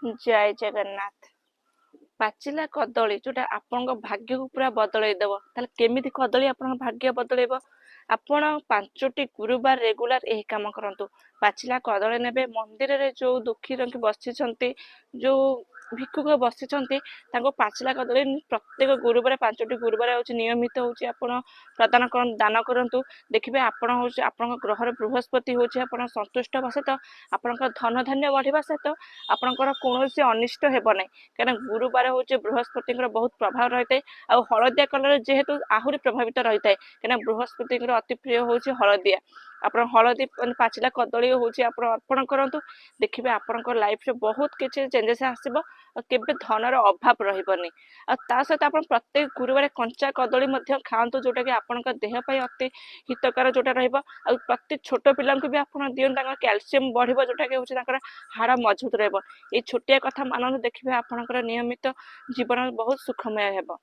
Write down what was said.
जय जगन्नाथ। पाचिला कदली जोटा आपन भाग्य को पूरा बदल दब ताले केमिति कदली आपन भाग्य बदल आपण 5टी गुरुवार रेगुलर यही काम करंतु। पाचिला कदली नेबे मंदिर रे जो दुखी रंग बसी जो भिक्षुक बसी पाचिला कदली प्रत्येक गुरुवार 5टी गुरुवार हूँ नियमित हूँ आपण प्रदान कर दान करंतु। देखिए आपण हूँ आपण ग्रहर बृहस्पति हूँ आपण संतुष्ट हवा सहित आपण धन धान्य बढ़िया सहित आपणकर कौन अनिष्ट हेब ना कहीं गुरुवार हूँ बृहस्पति बहुत प्रभाव रही है। आ हलदिया कलर जेहेतु आहरी प्रभावित रही है कहीं बृहस्पति अति प्रिय हूँ हलदिया। आप हलदी पाचिला कदली हूँ आप अर्पण करूँ। देखिए आपण लाइफ बहुत किसी चेंजेस आसब केबे धनर अभाव रही ता सहित आप प्रत्येक गुरुवार कंचा कदली खातु जोटा कि आपण देहपाई अति हितकर जोटा प्रत्येक छोट पिला भी आप दिखाँ कैल्सीयम बढ़ जोटा कि हूँ हाड़ मजबूत रही। ये छोटिया कथा मानन देखिए आपणकर नियमित जीवन बहुत सुखमय हेब।